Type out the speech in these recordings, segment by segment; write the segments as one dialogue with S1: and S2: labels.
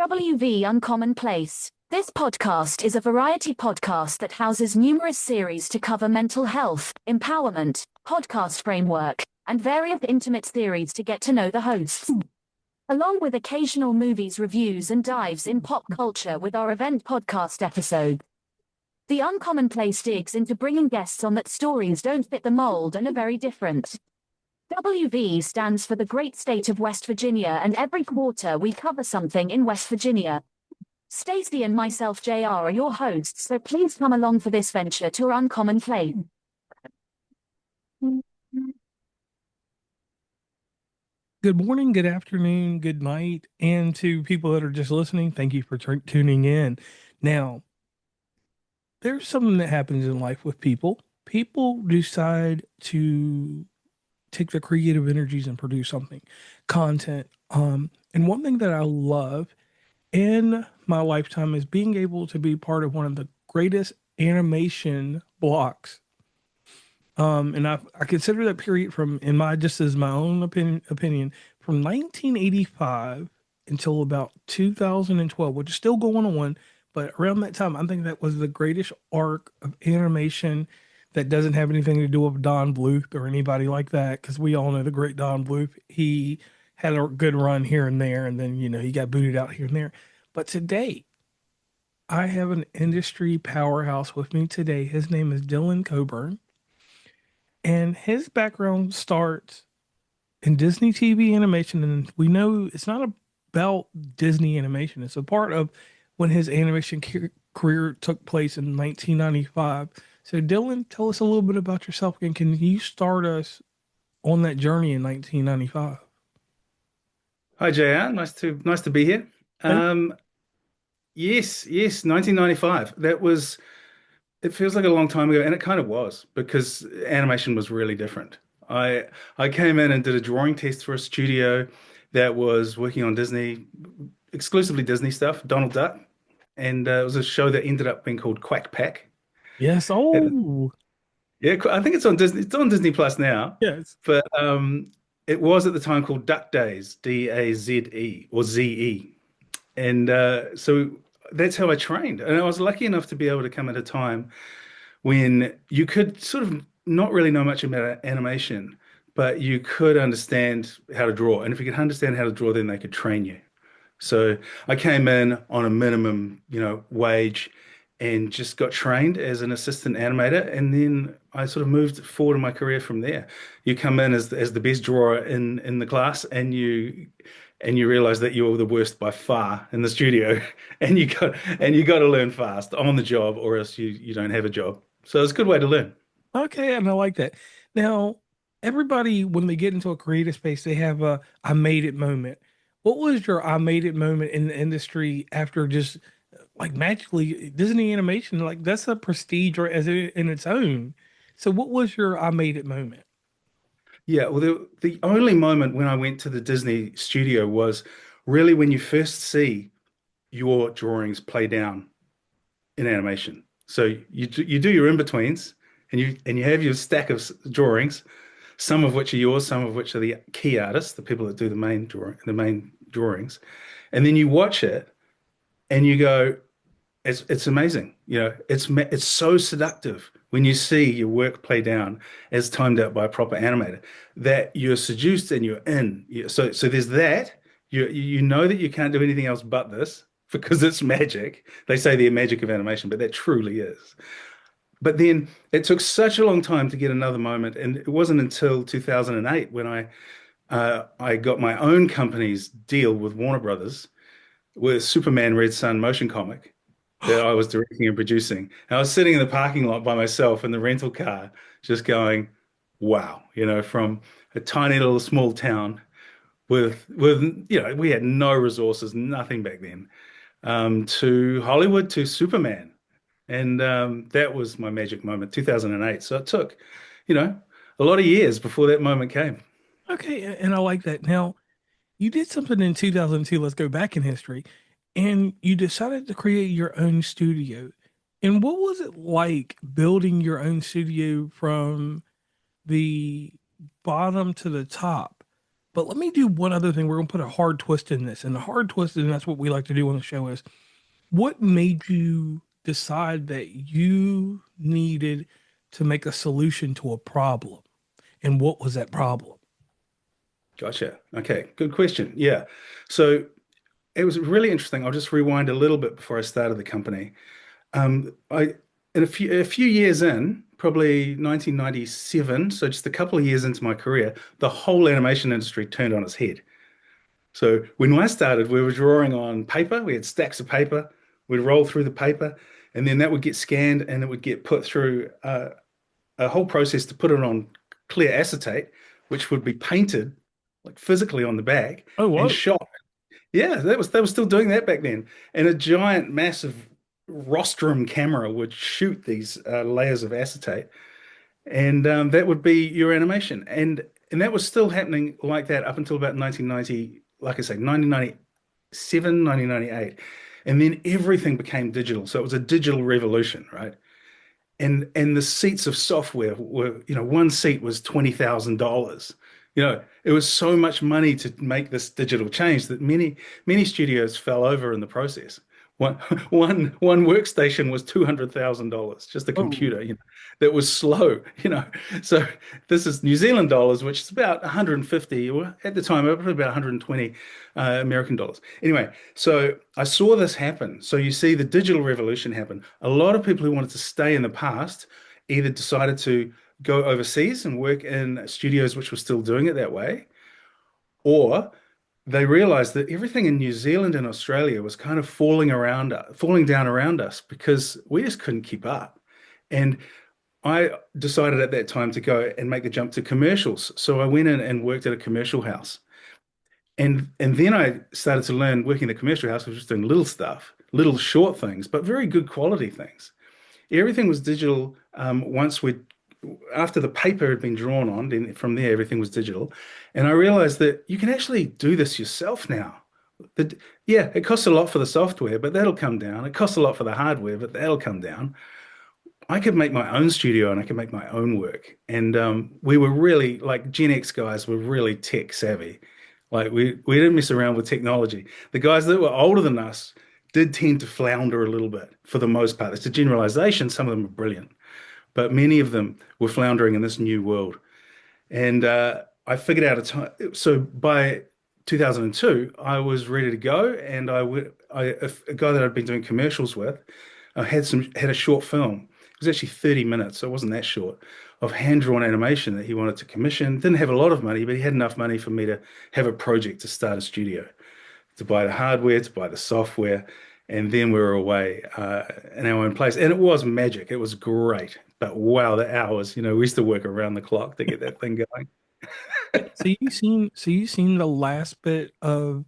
S1: WV Uncommon Place. This podcast is a variety podcast that houses numerous series to cover mental health, empowerment, podcast framework, and various intimate theories to get to know the hosts, along with occasional movies reviews and dives in pop culture with our event podcast episode. The Uncommon Place digs into bringing guests on that stories don't fit the mold and are very different. WV stands for the great state of West Virginia, and every quarter we cover something in West Virginia. Stacey and myself, JR, are your hosts, so please come along for this venture to our Uncommon Place.
S2: Good morning, good afternoon, good night, and to people that are just listening, thank you for tuning in. Now, there's something that happens in life with people. People decide to take their creative energies and produce something, content. And one thing that I love in my lifetime is being able to be part of one of the greatest animation blocks. And I consider that period from, in my, just as my own opinion, from 1985 until about 2012, which is still going on, but around that time, I think that was the greatest arc of animation that doesn't have anything to do with Don Bluth or anybody like that, because we all know the great Don Bluth. He had a good run here and there, and then, he got booted out here and there. But today, I have an industry powerhouse with me today. His name is Dylan Coburn, and his background starts in Disney TV animation. And we know it's not about Disney animation, it's a part of when his animation career took place in 1995. So, Dylan, tell us a little bit about yourself, and can you start us on that journey in 1995?
S3: Hi, JR. Nice to be here. Yes, 1995. It feels like a long time ago, and it kind of was, because animation was really different. I came in and did a drawing test for a studio that was working on exclusively Disney stuff, Donald Duck, and it was a show that ended up being called Quack Pack.
S2: Yes. Oh,
S3: Yeah, I think it's on Disney. It's on Disney Plus now,
S2: yes.
S3: but it was at the time called Duck Days, DAZE or ZE, and so that's how I trained. And I was lucky enough to be able to come at a time when you could sort of not really know much about animation, but you could understand how to draw. And if you could understand how to draw, then they could train you. So I came in on a minimum, wage and just got trained as an assistant animator. And then I sort of moved forward in my career from there. You come in as the best drawer in the class, and you realize that you're the worst by far in the studio, and you got to learn fast on the job, or else you don't have a job. So it's a good way to learn.
S2: Okay, and I like that. Now, everybody, when they get into a creative space, they have a I made it moment. What was your I made it moment in the industry after just like magically Disney animation? Like that's a prestige or in its own. So what was your I made it moment?
S3: Yeah, well, the only moment when I went to the Disney studio was really when you first see your drawings play down in animation. So you do your in-betweens, and you have your stack of drawings, some of which are yours, some of which are the key artists, the people that do the main drawings, and then you watch it and you go, it's amazing. It's so seductive when you see your work play down as timed out by a proper animator, that you're seduced and you're in. So there's that. You know that you can't do anything else but this because it's magic. They say the magic of animation, but that truly is. But then it took such a long time to get another moment, and it wasn't until 2008 when I got my own company's deal with Warner Brothers with Superman Red Sun motion comic that I was directing and producing. And I was sitting in the parking lot by myself in the rental car, just going, wow, from a tiny little small town with we had no resources, nothing back then, to Hollywood, to Superman. And that was my magic moment, 2008. So it took, a lot of years before that moment came.
S2: Okay, and I like that. Now, you did something in 2002, let's go back in history, and you decided to create your own studio. And what was it like building your own studio from the bottom to the top? But let me do one other thing. We're going to put a hard twist in this. And the hard twist, and that's what we like to do on the show, is what made you decide that you needed to make a solution to a problem? And what was that problem?
S3: Gotcha. Okay, good question. Yeah. So it was really interesting. I'll just rewind a little bit before I started the company. I in a few years in, probably 1997, so just a couple of years into my career, the whole animation industry turned on its head. So when I started, we were drawing on paper. We had stacks of paper. We'd roll through the paper, and then that would get scanned and it would get put through a whole process to put it on clear acetate, which would be painted like physically on the back
S2: Oh,
S3: and
S2: whoa.
S3: shot. Yeah, they were still doing that back then. And a giant, massive rostrum camera would shoot these layers of acetate, and that would be your animation. And that was still happening like that up until about 1990, like I say, 1997, 1998. And then everything became digital. So it was a digital revolution, right? And the seats of software were, one seat was $20,000. It was so much money to make this digital change that many studios fell over in the process. One one workstation was $200,000, just a
S2: Oh,
S3: computer, that was slow, So this is New Zealand dollars, which is about 150, or at the time, probably about 120 American dollars. Anyway, so I saw this happen. So you see the digital revolution happen. A lot of people who wanted to stay in the past either decided to go overseas and work in studios which were still doing it that way, or they realized that everything in New Zealand and Australia was kind of falling down around us because we just couldn't keep up. And I decided at that time to go and make the jump to commercials. So I went in and worked at a commercial house. And then I started to learn working in the commercial house, I was just doing little stuff, little short things, but very good quality things. Everything was digital once we after the paper had been drawn on, then from there everything was digital. And I realized that you can actually do this yourself now. That, yeah, it costs a lot for the software, but that'll come down. It costs a lot for the hardware, but that'll come down. I could make my own studio and I could make my own work. And we were really like Gen X guys were really tech savvy. Like we didn't mess around with technology. The guys that were older than us did tend to flounder a little bit for the most part. It's a generalization. Some of them are brilliant, but many of them were floundering in this new world. And I figured out a time. So by 2002, I was ready to go, and a guy that I'd been doing commercials with, I had a short film. It was actually 30 minutes, so it wasn't that short, of hand-drawn animation that he wanted to commission. Didn't have a lot of money, but he had enough money for me to have a project to start a studio, to buy the hardware, to buy the software, and then we were away in our own place. And it was magic. It was great. But wow, the hours, we used to work around the clock to get that thing going.
S2: so you seen the last bit of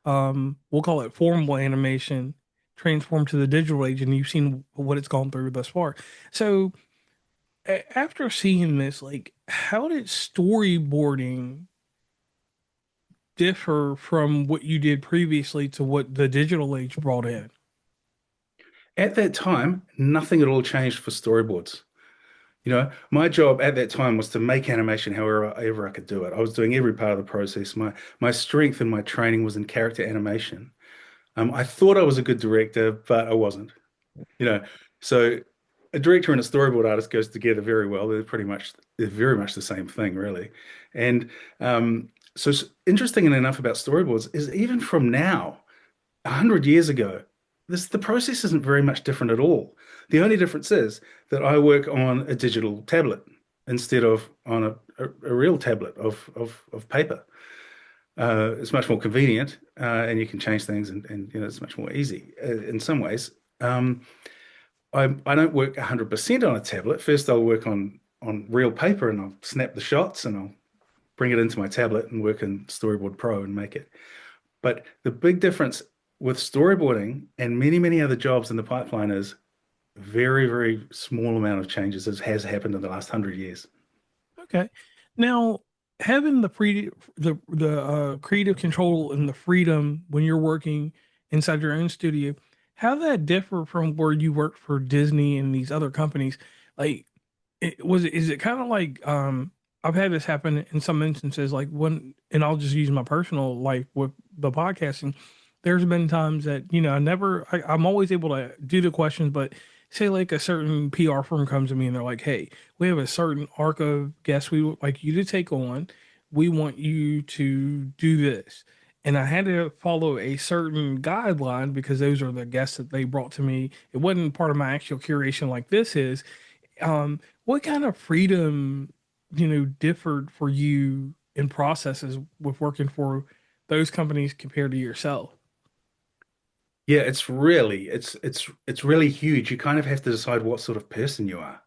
S2: we'll call it formal animation transform to the digital age, and you've seen what it's gone through thus far. So after seeing this, like, how did storyboarding differ from what you did previously to what the digital age brought in?
S3: At that time, nothing at all changed for storyboards. My job at that time was to make animation however I could do it. I was doing every part of the process. My strength and my training was in character animation. I thought I was a good director, but I wasn't. You know, so a director and a storyboard artist goes together very well. They're very much the same thing, really. And interesting enough about storyboards is even from now, 100 years ago, the process isn't very much different at all. The only difference is that I work on a digital tablet instead of on a real tablet of paper. It's much more convenient, and you can change things, and it's much more easy in some ways. I don't work 100% on a tablet. First, I'll work on real paper, and I'll snap the shots, and I'll bring it into my tablet and work in Storyboard Pro and make it. But the big difference with storyboarding and many other jobs in the pipeline is very, very small amount of changes as has happened in the last 100 years.
S2: Okay. Now, having the creative control and the freedom when you're working inside your own studio, how did that differ from where you work for Disney and these other companies? Like, is it kind of like I've had this happen in some instances, like when, and I'll just use my personal life with the podcasting. There's been times that, I'm always able to do the questions, but say like a certain PR firm comes to me and they're like, hey, we have a certain arc of guests we would like you to take on. We want you to do this. And I had to follow a certain guideline because those are the guests that they brought to me. It wasn't part of my actual curation like this is. What kind of freedom, differed for you in processes with working for those companies compared to yourself?
S3: Yeah, it's really huge. You kind of have to decide what sort of person you are.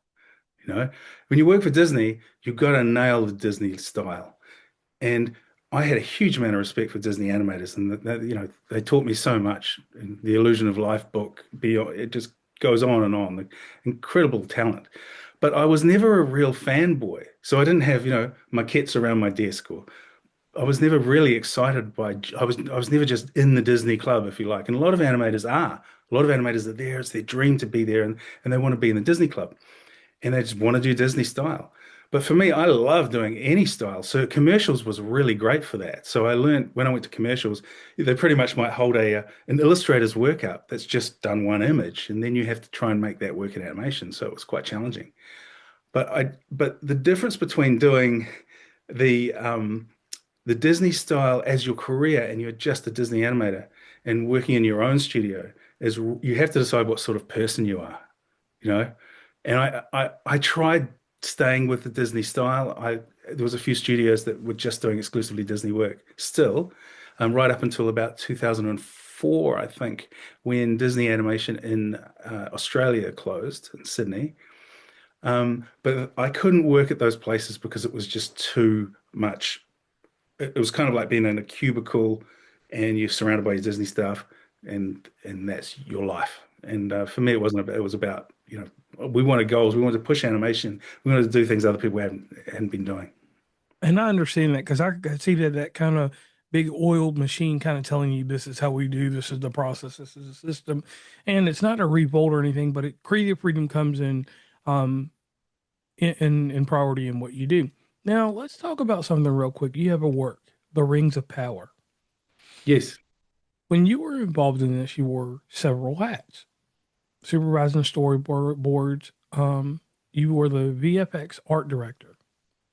S3: You know, when you work for Disney, you've got to nail the Disney style. And I had a huge amount of respect for Disney animators, and they taught me so much. In the Illusion of Life book, beyond it just goes on and on. The incredible talent. But I was never a real fanboy, so I didn't have maquettes around my desk, or I was never really excited by. I was never just in the Disney club, if you like. And a lot of animators are. A lot of animators are there. It's their dream to be there, and they want to be in the Disney club, and they just want to do Disney style. But for me, I love doing any style. So commercials was really great for that. So I learned when I went to commercials, they pretty much might hold an illustrator's workup that's just done one image, and then you have to try and make that work in animation. So it was quite challenging. But the difference between doing the um, the Disney style as your career and you're just a Disney animator and working in your own studio is you have to decide what sort of person you are, you know. And I tried staying with the Disney style. I There was a few studios that were just doing exclusively Disney work still, right up until about 2004, I think, when Disney Animation in Australia closed in Sydney. But I couldn't work at those places because it was just too much. It was kind of like being in a cubicle and you're surrounded by your Disney stuff, and that's your life. And for me, it wasn't about, it was about, we wanted goals. We wanted to push animation. We wanted to do things other people hadn't been doing.
S2: And I understand that because I could see that kind of big oiled machine kind of telling you this is how we do, this is the process, this is the system. And it's not a revolt or anything, but creative freedom comes um, in priority in what you do. Now, let's talk about something real quick. You have a work, The Rings of Power.
S3: Yes.
S2: When you were involved in this, you wore several hats, supervising storyboards. You were the VFX art director.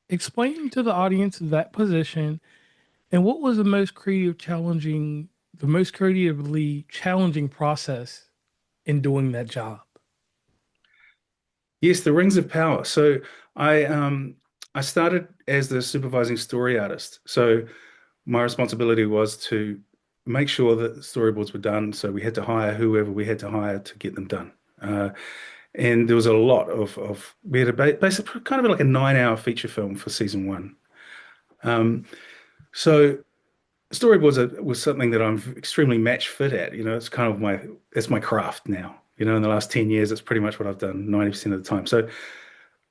S2: Explain to the audience that position and what was the most creatively challenging process in doing that job.
S3: Yes, the Rings of Power. So I started as the supervising story artist. So my responsibility was to make sure that the storyboards were done. So we had to hire whoever we had to hire to get them done. And there was a lot we had basically kind of like a 9-hour feature film for season one. Um, so was something that I'm extremely match fit at. It's kind of it's my craft now. In the last 10 years, it's pretty much what I've done 90% of the time. So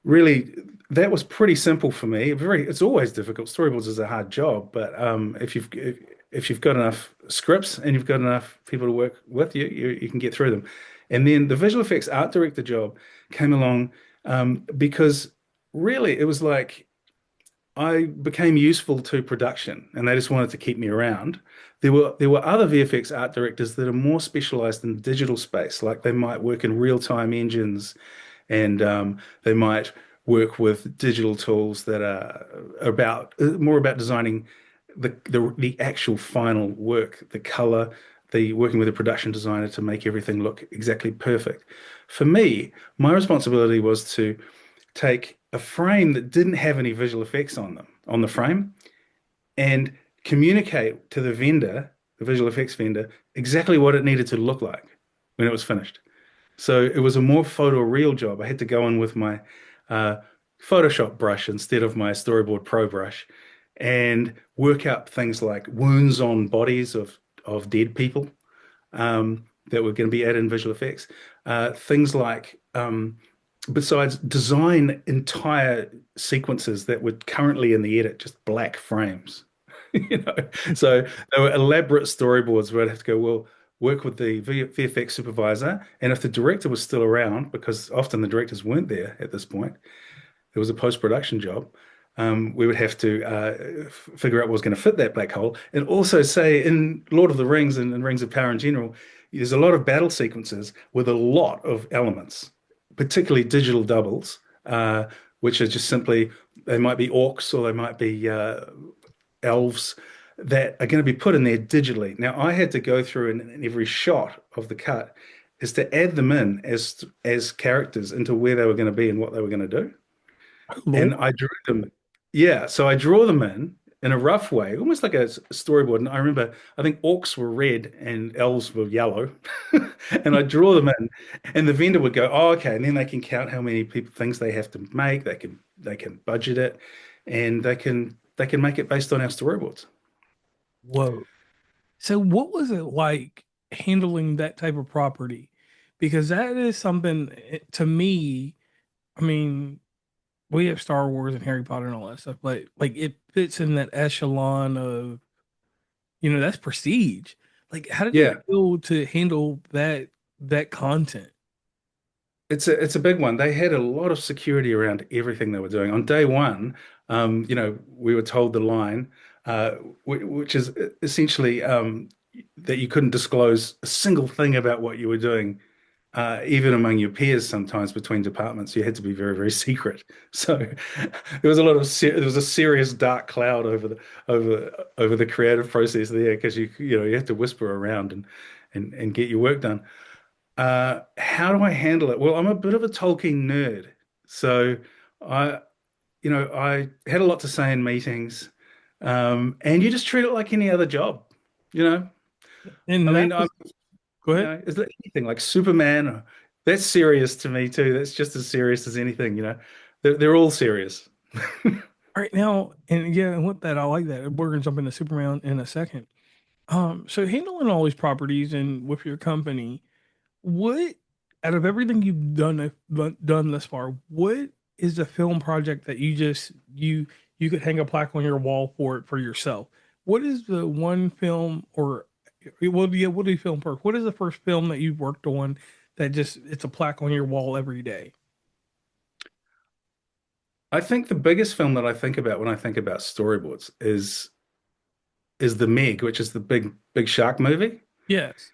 S3: really, that was pretty simple for me. It's always difficult. Storyboards is a hard job, but if you've got enough scripts and you've got enough people to work with you, you can get through them. And then the visual effects art director job came along because really it was like I became useful to production, and they just wanted to keep me around. There were other VFX art directors that are more specialized in the digital space, like they might work in real-time engines and they might work with digital tools that are about more about designing the actual final work, the color, the working with a production designer to make everything look exactly perfect. For me, my responsibility was to take a frame that didn't have any visual effects on the frame and communicate to the vendor, the visual effects vendor, exactly what it needed to look like when it was finished. So it was a more photoreal job. I had to go in with my uh, Photoshop brush instead of my Storyboard Pro brush and work out things like wounds on bodies of dead people that were going to be added in visual effects. Things like, besides design entire sequences that were currently in the edit, just black frames. you know. So they were elaborate storyboards where I'd have to go, well, work with the VFX supervisor, and if the director was still around, because often the directors weren't there at this point, it was a post-production job. we would have to figure out what was going to fit that black hole. And also, say in Lord of the Rings and Rings of Power in general, there's a lot of battle sequences with a lot of elements, particularly digital doubles, which are just simply they might be orcs or they might be elves that are going to be put in there digitally. Now, I had to go through in every shot of the cut is to add them in as characters into where they were going to be and what they were going to do.
S2: Oh,
S3: And
S2: Lord.
S3: I drew them. Yeah, so I draw them in a rough way, almost like a storyboard. And I remember, I think orcs were red and elves were yellow. And I draw them in, and the vendor would go, "Oh, okay." And then they can count how many people things they have to make. They can budget it, and they can make it based on our storyboards.
S2: Whoa. So what was it like handling that type of property? Because that is something to me, I mean, we have Star Wars and Harry Potter and all that stuff, but like it fits in that echelon of, that's prestige. Like, how did it
S3: Yeah,
S2: feel to handle that content?
S3: it's a big one. They had a lot of security around everything they were doing. On day one, we were told the line, which is essentially that you couldn't disclose a single thing about what you were doing, even among your peers. Sometimes between departments, you had to be very, very secret. So there was a lot of there was a serious dark cloud over the creative process there because you have to whisper around and get your work done. How do I handle it? Well, I'm a bit of a Tolkien nerd, so I, I had a lot to say in meetings, and you just treat it like any other job. You know, I
S2: And that
S3: mean,
S2: was, go ahead.
S3: is there anything like Superman? That's serious to me too. That's just as serious as anything. They're all serious.
S2: All right now, and yeah, and with that, I like that. We're gonna jump into Superman in a second. So handling all these properties and with your company, what out of everything you've done thus far, what is the film project that you could hang a plaque on your wall for yourself? What is the one film or well, yeah, what do you film first? What is the first film that you've worked on that just it's a plaque on your wall every day?
S3: I think the biggest film that I think about when I think about storyboards is The Meg, which is the big shark movie.
S2: Yes.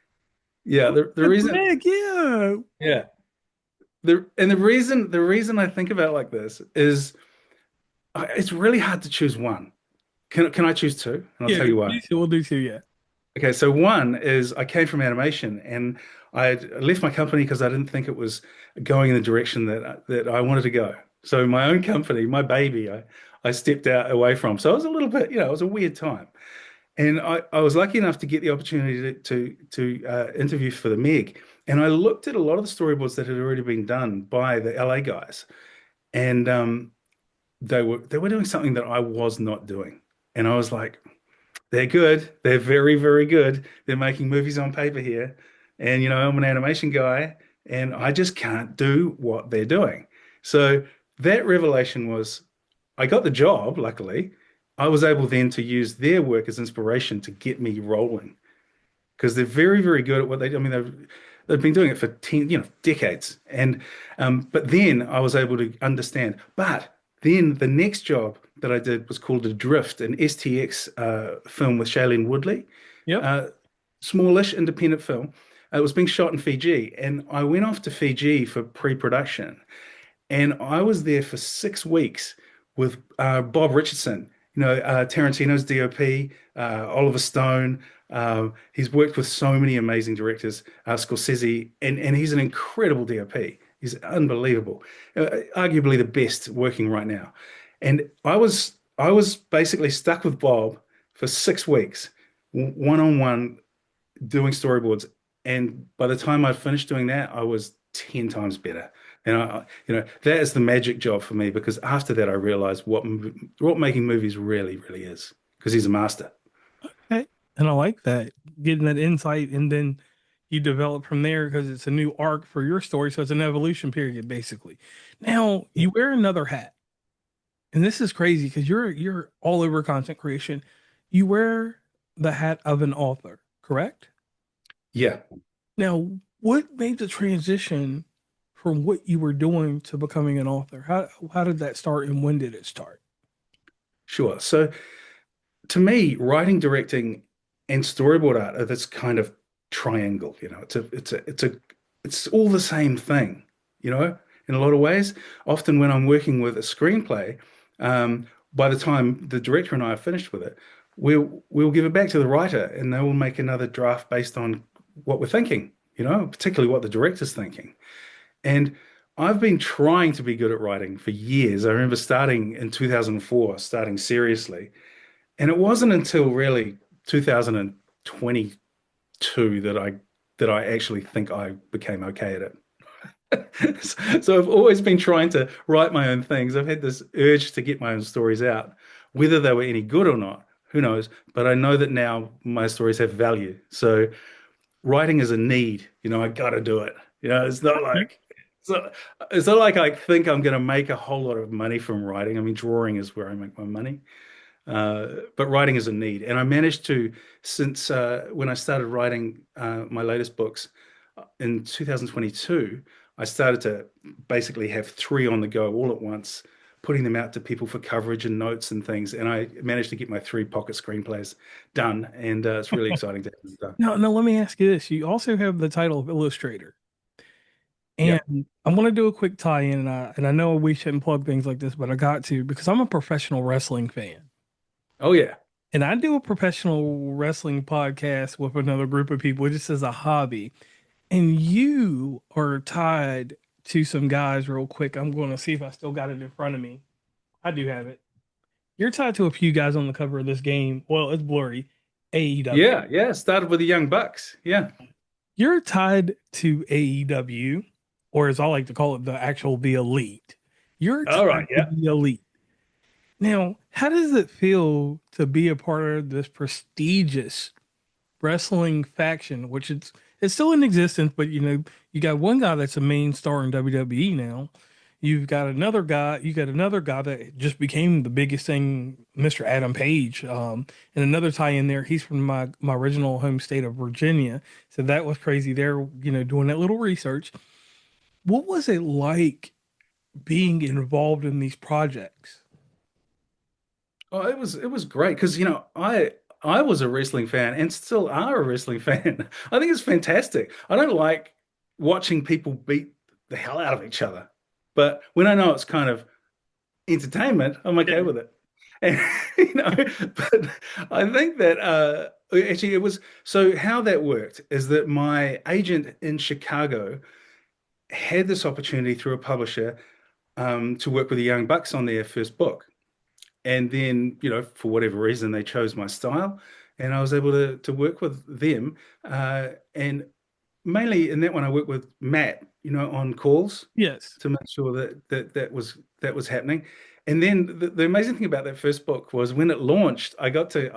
S3: Yeah,
S2: Oh,
S3: the
S2: that's
S3: reason.
S2: Meg, yeah.
S3: Yeah. The reason I think about it like this is it's really hard to choose one. Can I choose two? And I'll
S2: Yeah,
S3: tell you why.
S2: we'll do two, yeah.
S3: Okay, so one is I came from animation and I left my company because I didn't think it was going in the direction that I wanted to go. So my own company, my baby, I stepped out away from. So it was a little bit, it was a weird time. And I was lucky enough to get the opportunity to interview for the Meg. And I looked at a lot of the storyboards that had already been done by the LA guys. And they were doing something that I was not doing. And I was like, they're good. They're very, very good. They're making movies on paper here. And I'm an animation guy and I just can't do what they're doing. So that revelation was I got the job, luckily. I was able then to use their work as inspiration to get me rolling because they're very, very good at what they do. I mean, they've been doing it for 10, decades. And but then I was able to understand. But then the next job that I did was called Adrift, an STX film with Shailene Woodley,
S2: Yep.
S3: uh, smallish independent film. It was being shot in Fiji, and I went off to Fiji for pre-production. And I was there for 6 weeks with Bob Richardson, Tarantino's DOP, Oliver Stone. He's worked with so many amazing directors, Scorsese, and he's an incredible DOP. He's unbelievable, arguably the best working right now. And I was basically stuck with Bob for 6 weeks, one on one, doing storyboards. And by the time I finished doing that, I was 10 times better. And that is the magic job for me because after that, I realized what making movies really, really is because he's a master.
S2: Okay. And I like that, getting that insight, and then you develop from there because it's a new arc for your story. So it's an evolution period, basically. Now
S3: Yeah.
S2: you wear another hat, and this is crazy because you're all over content creation. You wear the hat of an author, correct?
S3: Yeah.
S2: Now, what made the transition from what you were doing to becoming an author? How did that start, and when did it start?
S3: Sure. So to me, writing, directing, and storyboard art are this kind of triangle. It's all the same thing, in a lot of ways. Often when I'm working with a screenplay, by the time the director and I are finished with it, we'll give it back to the writer and they will make another draft based on what we're thinking, particularly what the director's thinking. And I've been trying to be good at writing for years. I remember starting in 2004, starting seriously. And it wasn't until really 2022 that I actually think I became okay at it. So I've always been trying to write my own things. I've had this urge to get my own stories out. Whether they were any good or not, who knows? But I know that now my stories have value. So writing is a need. I got to do it. It's not like I think I'm going to make a whole lot of money from writing. I mean, drawing is where I make my money. But writing is a need. And I managed to, since when I started writing my latest books in 2022, I started to basically have three on the go all at once, putting them out to people for coverage and notes and things. And I managed to get my three pocket screenplays done. And it's really exciting to have them done.
S2: Now, let me ask you this. You also have the title of illustrator.
S3: Yeah.
S2: And I'm going to do a quick tie-in, and I know we shouldn't plug things like this, but I got to because I'm a professional wrestling fan.
S3: Oh, yeah.
S2: And I do a professional wrestling podcast with another group of people just as a hobby. And you are tied to some guys real quick. I'm going to see if I still got it in front of me. I do have it. You're tied to a few guys on the cover of this game. Well, it's blurry. AEW.
S3: Yeah. Yeah. Started with the Young Bucks. Yeah.
S2: You're tied to AEW, or as I like to call it, the Elite. You're
S3: All right.
S2: tied to
S3: Yeah.
S2: the Elite. Now, how does it feel to be a part of this prestigious wrestling faction, which it's still in existence, but you got one guy that's a main star in WWE now. You got another guy that just became the biggest thing, Mr. Adam Page. And another tie in there, he's from my original home state of Virginia. So that was crazy there, doing that little research. What was it like being involved in these projects?
S3: Oh, it was great because I was a wrestling fan and still are a wrestling fan. I think it's fantastic. I don't like watching people beat the hell out of each other, but when I know it's kind of entertainment, I'm okay with it. And but I think that actually it was so how that worked is that my agent in Chicago had this opportunity through a publisher to work with the Young Bucks on their first book. And then, for whatever reason, they chose my style, and I was able to work with them. And mainly in that one, I worked with Matt, on calls
S2: Yes.
S3: to make sure that was happening. And then the amazing thing about that first book was when it launched, I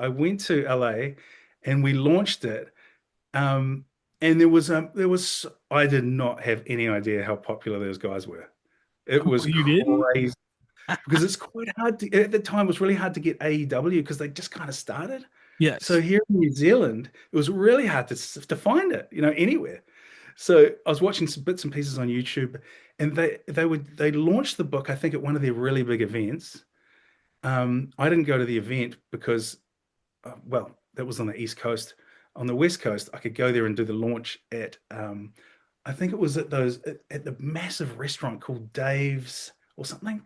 S3: went to LA, and we launched it. And there was I did not have any idea how popular those guys were. It
S2: Oh,
S3: was
S2: you didn't?
S3: crazy because it's quite hard to, at the time, it was really hard to get AEW because they just kind of started. So
S2: Yes.
S3: here in New Zealand, it was really hard to find it, anywhere. So I was watching some bits and pieces on YouTube, and they launched the book, I think, at one of their really big events. I didn't go to the event because, well, that was on the East Coast. On the West Coast, I could go there and do the launch at, I think it was at the massive restaurant called Dave's or something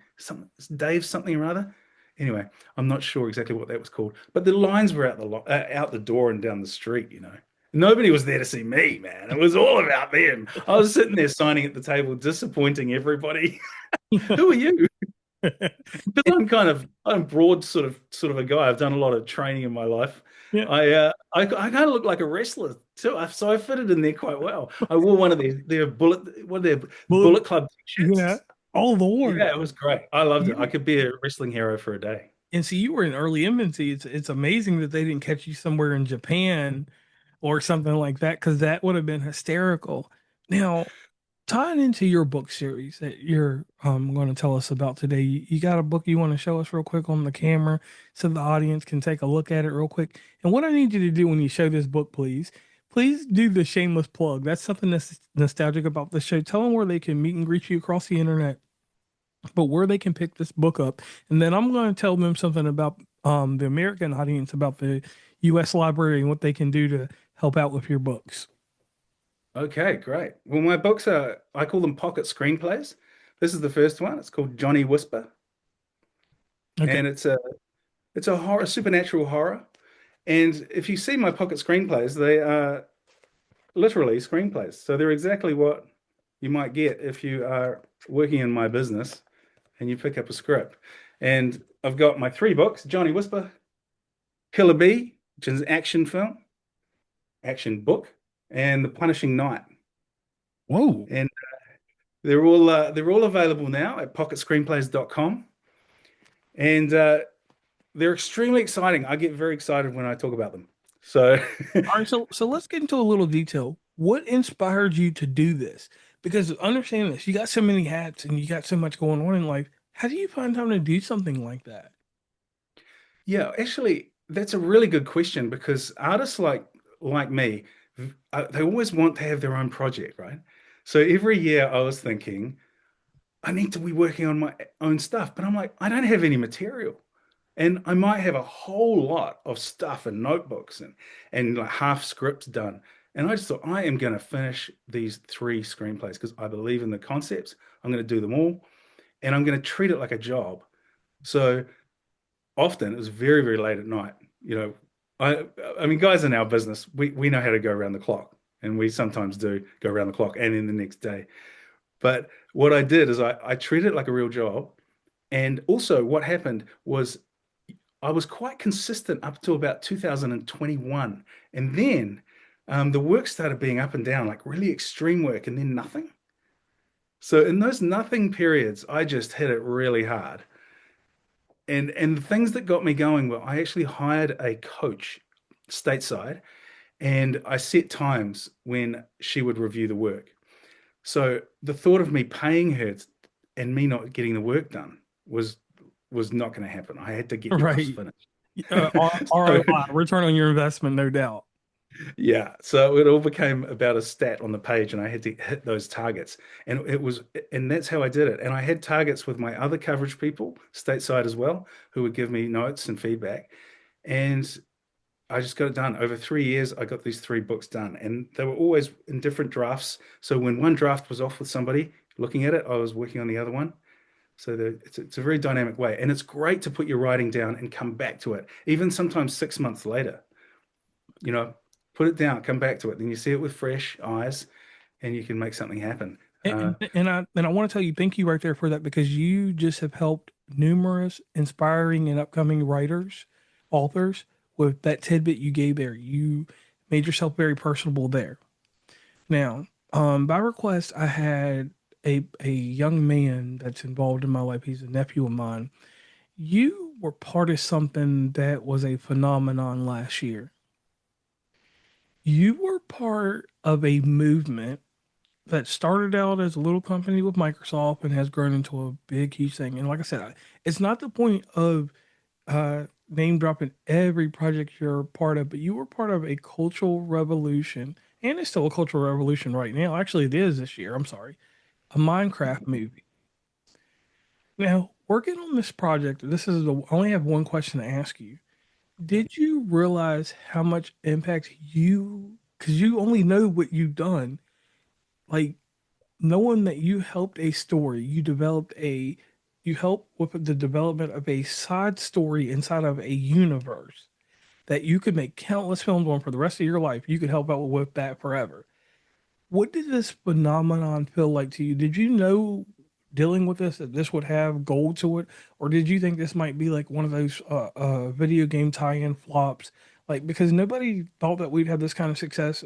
S3: Dave's something or other. Anyway, I'm not sure exactly what that was called, but the lines were out the door and down the street. Nobody was there to see me, man. It was all about them. I was sitting there signing at the table, disappointing everybody. Who are you? Because I'm broad sort of a guy. I've done a lot of training in my life.
S2: Yeah.
S3: I kind of look like a wrestler too. So I fitted in there quite well. I wore one of their
S2: Bullet,
S3: Bullet Club
S2: yeah.
S3: t-shirts.
S2: All the war.
S3: Yeah, it was great. I loved it.
S2: Yeah.
S3: I could be a wrestling hero for a day.
S2: And see, you were in early infancy. It's amazing that they didn't catch you somewhere in Japan or something like that, because that would have been hysterical. Now, tying into your book series that you're going to tell us about today, you got a book you want to show us real quick on the camera so the audience can take a look at it real quick. And what I need you to do when you show this book, please do the shameless plug. That's something that's nostalgic about the show. Tell them where they can meet and greet you across the internet. but where they can pick this book up. And then I'm going to tell them something about the American audience, about the U.S. library and what they can do to help out with your books.
S3: Okay, great. Well, my books are, I call them pocket screenplays. This is the first one. It's called Johnny Whisper,
S2: Okay.
S3: and it's a horror, supernatural horror. And if you see my pocket screenplays, they are literally screenplays. So they're exactly what you might get if you are working in my business and you pick up a script. And I've got my three books, Johnny Whisper, Killer Bee, which is an action film, action book, and The Punishing Knight.
S2: Whoa.
S3: And they're all available now at pocketscreenplays.com. And they're extremely exciting. I get very excited when I talk about them. So
S2: All right, so let's get into a little detail. What inspired you to do this? Because understand this, you got so many hats and you got so much going on in life. How do you find time to do something like that?
S3: yeah, actually, that's a really good question because artists like me, they always want to have their own project, right? So every year I was thinking, I need to be working on my own stuff, but I'm like, I don't have any material. And I might have a whole lot of stuff and notebooks and like half scripts done. And I just thought I am going to finish these three screenplays because I believe in the concepts. I'm going to do them all, and I'm going to treat it like a job. So often it was very, very late at night. You know, I I mean, guys in our business, we know how to go around the clock, and we sometimes do go around the clock and in the next day. But what I did is I treated it like a real job. And also, what happened was I was quite consistent up to about 2021. And then the work started being up and down, like really extreme work, and then nothing. So in those nothing periods, I just hit it really hard. And the things that got me going were I actually hired a coach stateside, and I set times when she would review the work. So the thought of me paying her and me not getting the work done was not going to happen. I had to get drafts
S2: Right.
S3: finished. So
S2: ROI, return on your investment, no doubt.
S3: yeah, so it all became about a stat on the page, and I had to hit those targets, and and that's how I did it. And I had targets with my other coverage people stateside as well, who would give me notes and feedback, and I just got it done. Over 3 years, I got these three books done, and they were always in different drafts. So when one draft was off with somebody looking at it, I was working on the other one. So it's a very dynamic way, and it's great to put your writing down and come back to it, even sometimes 6 months later. You know, put it down, come back to it, then you see it with fresh eyes, and you can make something happen.
S2: And I want to tell you, thank you right there for that, because you just have helped numerous inspiring and upcoming writers, authors, with that tidbit you gave there. You made yourself very personable there. Now, by request, I had a young man that's involved in my life. He's a nephew of mine. You were part of something that was a phenomenon last year. You were part of a movement that started out as a little company with Microsoft and has grown into a big, huge thing. And like I said, it's not the point of name dropping every project you're a part of, but you were part of a cultural revolution, and it's still a cultural revolution right now. Actually, it is this year. I'm sorry, a Minecraft movie. Now, working on this project, I only have one question to ask you. Did you realize how much impact because you only know what you've done, like knowing that you helped a story, you helped with the development of a side story inside of a universe that you could make countless films on for the rest of your life. You could help out with that forever. What did this phenomenon feel like to you? Did you know dealing with this that this would have gold to it, or did you think this might be like one of those video game tie-in flops? Like, because nobody thought that we'd have this kind of success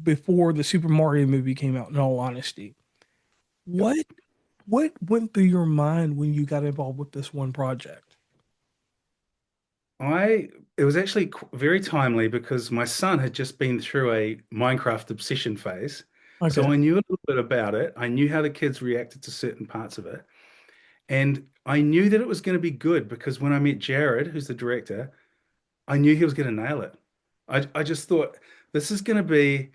S2: before the Super Mario movie came out. In all honesty,
S3: Yep.
S2: what what went through your mind when you got involved with this one project?
S3: It was actually very timely because my son had just been through a Minecraft obsession phase. So
S2: Okay.
S3: I knew a little bit about it. I knew how the kids reacted to certain parts of it. And I knew that it was going to be good because when I met Jared, who's the director, I knew he was going to nail it. I just thought this is going to be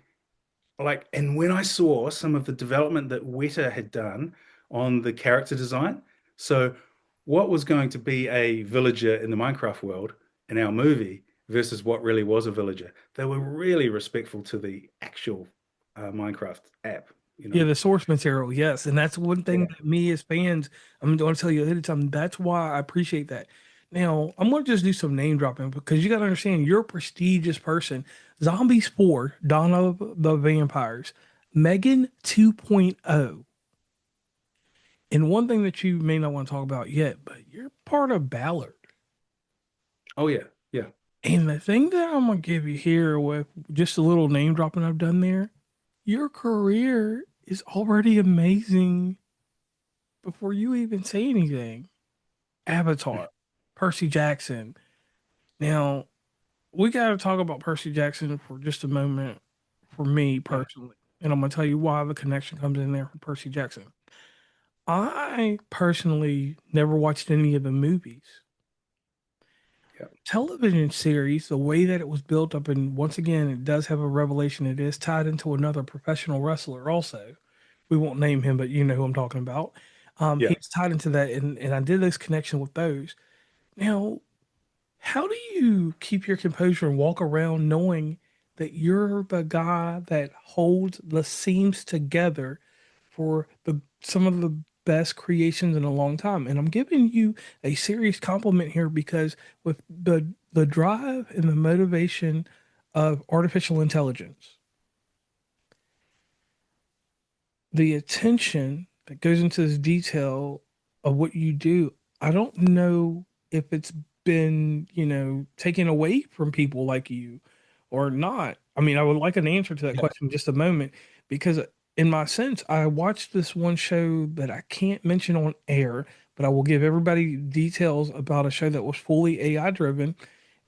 S3: like, and when I saw some of the development that Weta had done on the character design. So what was going to be a villager in the Minecraft world in our movie versus what really was a villager. They were really respectful to the actual Minecraft app, you
S2: Yeah,
S3: know.
S2: the source material, yes. And that's one thing
S3: Yeah.
S2: that me as fans, I'm going to tell you ahead of time, that's why I appreciate that. Now, I'm going to just do some name dropping because you got to understand you're a prestigious person. Zombies 4, Dawn of the Vampires, Megan 2.0. And one thing that you may not want to talk about yet, but you're part of Ballard.
S3: Oh yeah, yeah,
S2: And the thing that I'm going to give you here with just a little name dropping I've done there, your career is already amazing before you even say anything. Avatar, Percy Jackson. Now, we got to talk about Percy Jackson for just a moment for me
S3: yeah,
S2: personally. And I'm going to tell you why the connection comes in there for Percy Jackson. I personally never watched any of the movies.
S3: yeah,
S2: Television series, the way that it was built up, and once again, it does have a revelation. It is tied into another professional wrestler, also. We won't name him, but you know who I'm talking about.
S3: yeah.
S2: He's tied into that, and I did this connection with those. Now, how do you keep your composure and walk around knowing that you're the guy that holds the seams together for the some of the best creations in a long time? And I'm giving you a serious compliment here because with the drive and the motivation of artificial intelligence, the attention that goes into this detail of what you do, I don't know if it's been, taken away from people like you or not. I mean, I would like an answer to that
S3: Yeah.
S2: question in just a moment because, in my sense, I watched this one show that I can't mention on air, but I will give everybody details about a show that was fully AI driven.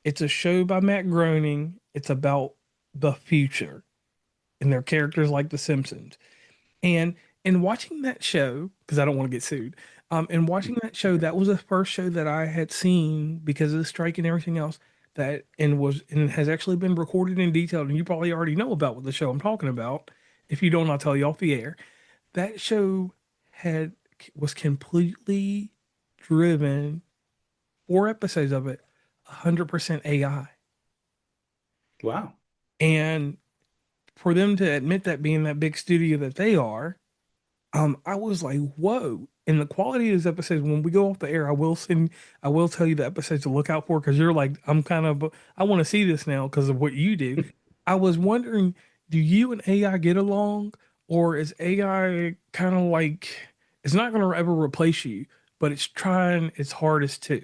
S2: It's a show by Matt Groening. It's about the future and their characters like The Simpsons. And in watching that show, because I don't want to get sued, in watching that show, that was the first show that I had seen because of the strike and everything else that and has actually been recorded in detail. And you probably already know about what the show I'm talking about. If you don't, I'll tell you off the air. That show had was completely driven, 4 episodes of it, 100% AI.
S3: Wow.
S2: And for them to admit that being that big studio that they are, I was like, whoa. And the quality of these episodes, when we go off the air, I will tell you the episodes to look out for because you're like, I want to see this now because of what you do. I was wondering, do you and AI get along, or is AI kind of like, it's not going to ever replace you, but it's trying its hardest to?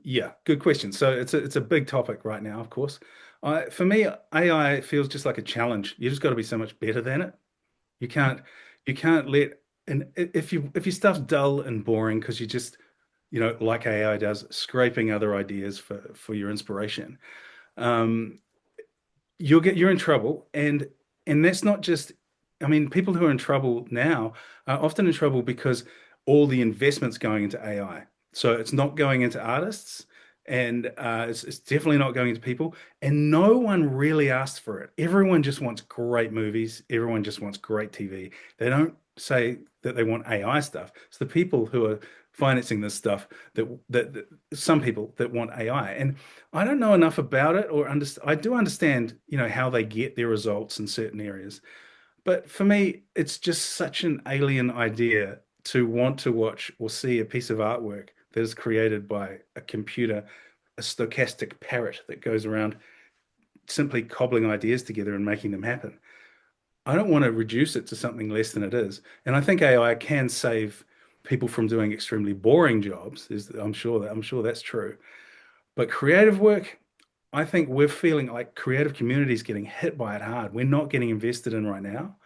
S3: Yeah, good question. So it's a big topic right now, of course. For me, AI feels just like a challenge. You just got to be so much better than it. You can't you can't let and if your stuff's dull and boring because you just, like AI does, scraping other ideas for your inspiration. Um, you're in trouble, and that's not just, I mean, people who are in trouble now are often in trouble because all the investment's going into AI. So it's not going into artists, and it's definitely not going into people, and no one really asked for it. Everyone just wants great movies. Everyone just wants great TV. They don't say that they want AI stuff. It's the people who are financing this stuff that some people that want AI. And I don't know enough about it or understand. I do understand, how they get their results in certain areas. But for me, it's just such an alien idea to want to watch or see a piece of artwork that is created by a computer, a stochastic parrot that goes around simply cobbling ideas together and making them happen. I don't want to reduce it to something less than it is. And I think AI can save people from doing extremely boring jobs. I'm sure that's true. But creative work, I think we're feeling like creative communities getting hit by it hard. We're not getting invested in right now.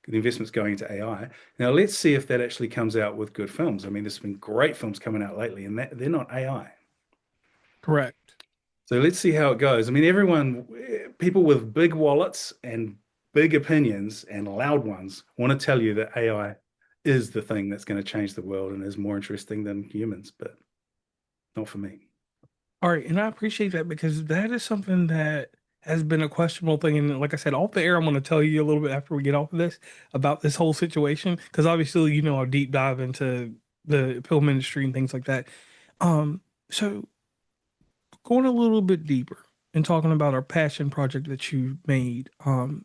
S3: The investment's going into AI. Now let's see if that actually comes out with good films. I mean, there's been great films coming out lately, and they're not AI.
S2: Correct.
S3: So let's see how it goes. I mean, people with big wallets and big opinions and loud ones want to tell you that AI is the thing that's going to change the world and is more interesting than humans, but not for me.
S2: All right, and I appreciate that because that is something that has been a questionable thing. And like I said, off the air, I'm going to tell you a little bit after we get off of this about this whole situation. Because obviously, I'll deep dive into the film industry and things like that. So going a little bit deeper and talking about our passion project that you made. And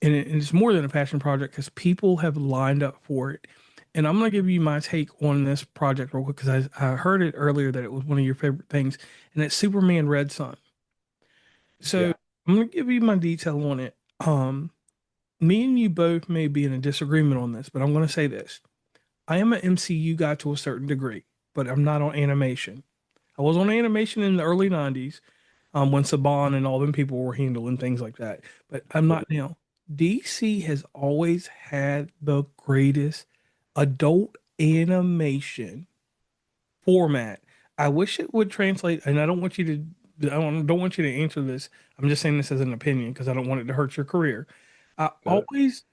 S2: it's more than a passion project because people have lined up for it. And I'm going to give you my take on this project real quick because I heard it earlier that it was one of your favorite things, and it's Superman Red Sun. So
S3: Yeah.
S2: I'm going to give you my detail on it. Me and you both may be in a disagreement on this, but I'm going to say this. I am an MCU guy to a certain degree, but I'm not on animation. I was on animation in the early 90s, when Saban and all them people were handling things like that, but I'm not now. DC has always had the greatest adult animation format. I wish it would translate, and I don't want you to, I don't want you to answer this. I'm just saying this as an opinion because I don't want it to hurt your career. I
S3: Got it.
S2: always,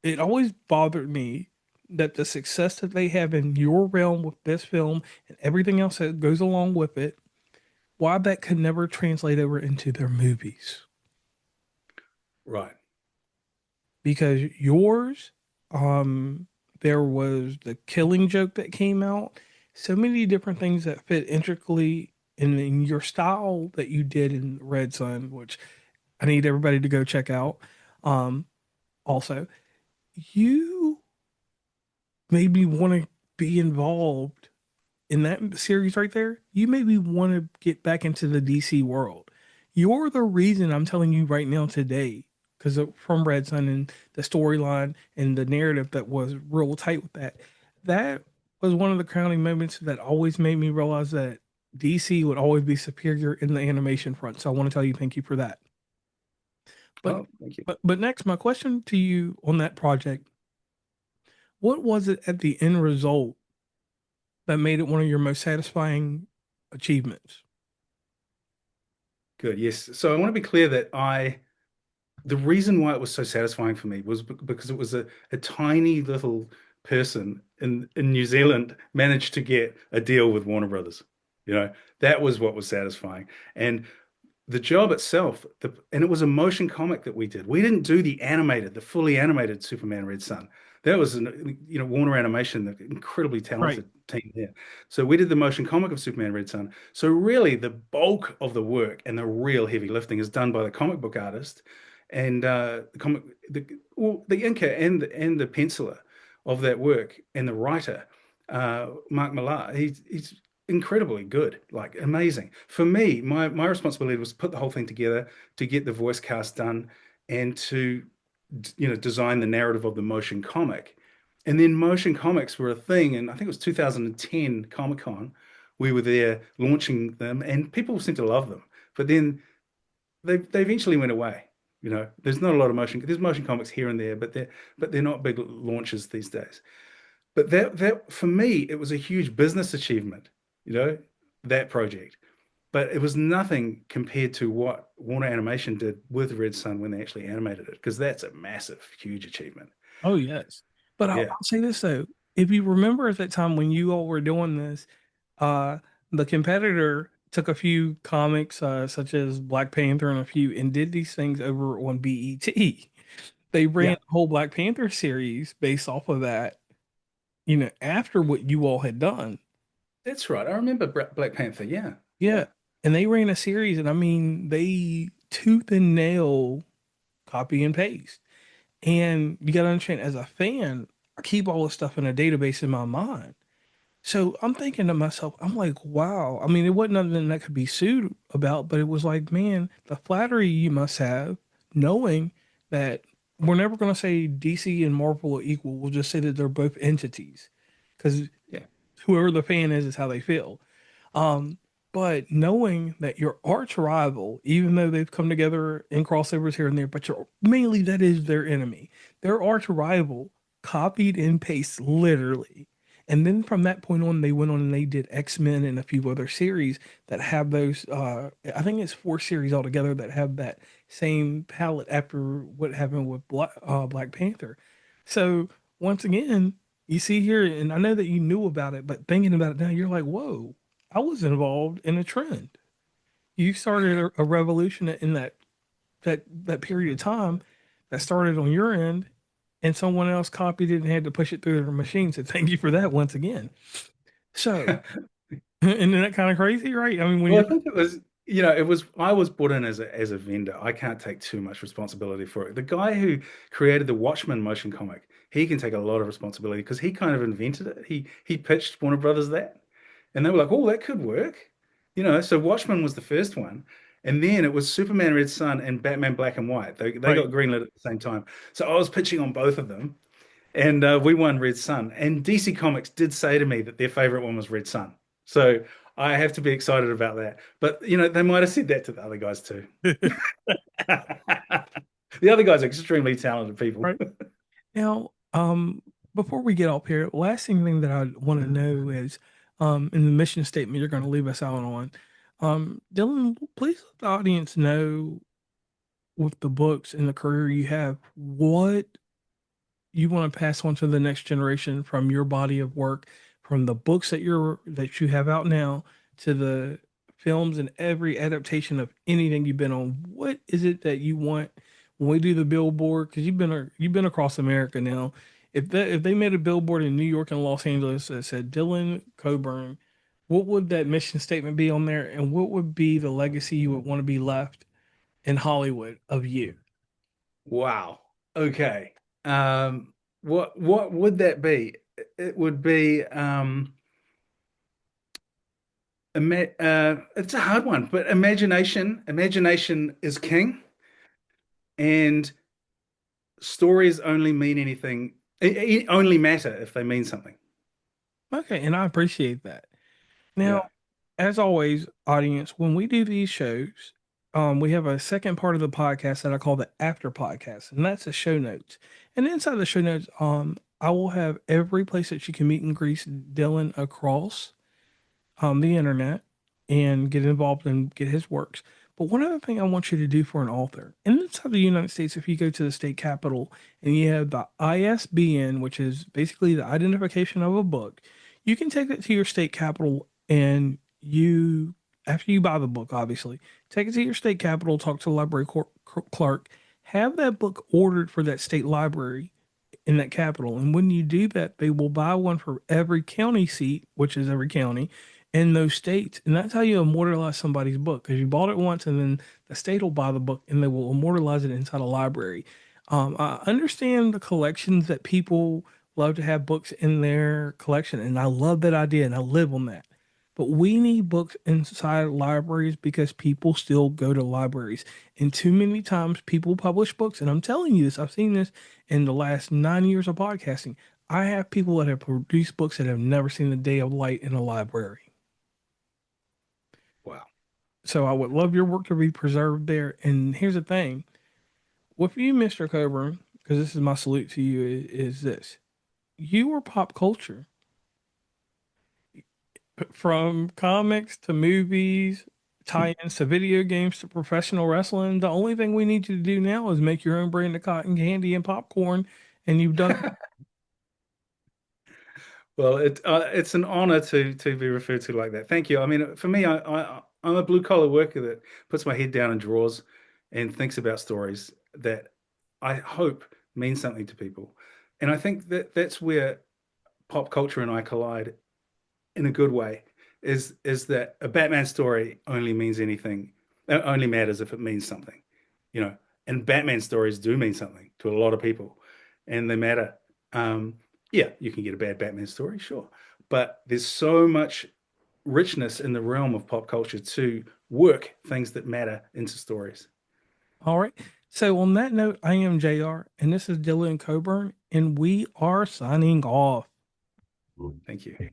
S2: it always bothered me that the success that they have in your realm with this film and everything else that goes along with it, why that could never translate over into their movies.
S3: Right.
S2: Because yours, um, there was the Killing Joke that came out, so many different things that fit intricately in your style that you did in Red Sun, which I need everybody to go check out. Um, Also, you made me want to be involved in that series right there. You made me want to get back into the DC world. You're the reason I'm telling you right now today, because from Red Sun and the storyline and the narrative that was real tight with that. That was one of the crowning moments that always made me realize that DC would always be superior in the animation front. So I want to tell you thank you for that. But
S3: Oh, thank you.
S2: but next, my question to you on that project, what was it at the end result that made it one of your most satisfying achievements?
S3: Good. Yes. So I want to be clear that the reason why it was so satisfying for me was because it was a tiny little person in New Zealand managed to get a deal with Warner Brothers. That was what was satisfying. And the job itself, and it was a motion comic that we did. We didn't do the fully animated Superman Red Sun. That was Warner Animation, the incredibly
S2: Right.
S3: talented team there. So we did the motion comic of Superman Red Sun. So really, the bulk of the work and the real heavy lifting is done by the comic book artist and the inker and the penciler of that work and the writer, Mark Millar. He's incredibly good, like amazing. For me, my responsibility was to put the whole thing together, to get the voice cast done, and to design the narrative of the motion comic. And then motion comics were a thing, and I think it was 2010 Comic Con. We were there launching them, and people seemed to love them. But then they eventually went away. There's not a lot of there's motion comics here and there, but they're not big launches these days. But that for me, it was a huge business achievement, you know, that project. But it was nothing compared to what Warner Animation did with Red Sun when they actually animated it, because that's a massive, huge achievement.
S2: Oh, yes. But
S3: Yeah.
S2: I'll say this though. If you remember at that time when you all were doing this, uh, the competitor took a few comics, such as Black Panther and a few, and did these things over on BET. They ran
S3: Yeah.
S2: the whole Black Panther series based off of that, after what you all had done.
S3: That's right. I remember Black Panther. Yeah.
S2: Yeah.
S3: Yeah.
S2: And they ran a series, and I mean, they tooth and nail copy and paste. And you got to understand, as a fan, I keep all this stuff in a database in my mind. So I'm thinking to myself, I'm like, wow. I mean, it wasn't nothing that could be sued about, but it was like, man, the flattery you must have knowing that we're never going to say DC and Marvel are equal. We'll just say that they're both entities because
S3: Yeah.
S2: whoever the fan is how they feel. Um, but knowing that your arch rival, even though they've come together in crossovers here and there, but mainly that is their enemy. Their arch rival copied and pasted literally. And then from that point on, they went on and they did X-Men and a few other series that have those. I think it's 4 series altogether that have that same palette after what happened with Black Panther. So once again, you see here, and I know that you knew about it, but thinking about it now, you're like, whoa, I was involved in a trend. you started a revolution in that period of time that started on your end, and someone else copied it and had to push it through their machine. So thank you for that once again. So, isn't that kind of crazy, right? I mean, when
S3: Well,
S2: you
S3: I think it was, I was brought in as a vendor. I can't take too much responsibility for it. The guy who created the Watchmen motion comic, he can take a lot of responsibility because he kind of invented it. He pitched Warner Brothers that, and they were like, "Oh, that could work," So Watchmen was the first one, and then it was Superman Red Sun and Batman Black and White. They
S2: right,
S3: got greenlit at the same time. So I was pitching on both of them, and we won Red Sun. And DC Comics did say to me that their favorite one was Red Sun. So I have to be excited about that. But they might have said that to the other guys too. The other guys are extremely talented people.
S2: right. Now, before we get up here, last thing that I want to know is, in the mission statement you're going to leave us out on, Dylan, please let the audience know with the books and the career you have, what you want to pass on to the next generation from your body of work, from the books that you have out now to the films and every adaptation of anything you've been on. What is it that you want when we do the billboard? Because you've been across America now. If they made a billboard in New York and Los Angeles that said Dylan Coburn, what would that mission statement be on there, and what would be the legacy you would want to be left in Hollywood of you?
S3: Wow. Okay. What would that be? It would be it's a hard one, but imagination is king, and stories only mean anything, only matter if they mean something.
S2: Okay, and I appreciate that.
S3: Yeah.
S2: Now, as always, audience, when we do these shows, we have a second part of the podcast that I call the after podcast, and that's the show notes. And inside the show notes, I will have every place that you can meet and greet Dylan across the internet and get involved and get his works. But one other thing I want you to do for an author, and inside the United States, if you go to the state capitol and you have the ISBN, which is basically the identification of a book, you can take it to your state capitol and after you buy the book, obviously, take it to your state capitol, talk to the library clerk, have that book ordered for that state library in that capital. And when you do that, they will buy one for every county seat, which is every county in those states. And that's how you immortalize somebody's book, because you bought it once and then the state will buy the book and they will immortalize it inside a library. I understand the collections that people love to have books in their collection, and I love that idea and I live on that. But we need books inside libraries because people still go to libraries. And too many times people publish books, and I'm telling you this, I've seen this in the last 9 years of podcasting. I have people that have produced books that have never seen the day of light in a library.
S3: Wow.
S2: So I would love your work to be preserved there. And here's the thing with you, Mr. Coburn, because this is my salute to you, is this: you are pop culture. From comics to movies, tie-ins to video games to professional wrestling. The only thing we need you to do now is make your own brand of cotton candy and popcorn, and you've done it.
S3: Well, it's an honor to be referred to like that. Thank you. I mean, for me, I'm a blue collar worker that puts my head down and draws and thinks about stories that I hope mean something to people. And I think that that's where pop culture and I collide in a good way. Is that a Batman story only means anything, only matters if it means something, you know. And Batman stories do mean something to a lot of people, and they matter. Um, yeah, you can get a bad Batman story, sure, but there's so much richness in the realm of pop culture to work things that matter into stories.
S2: All right. So on that note, I am JR, and this is Dylan Coburn, and we are signing off.
S3: Thank you.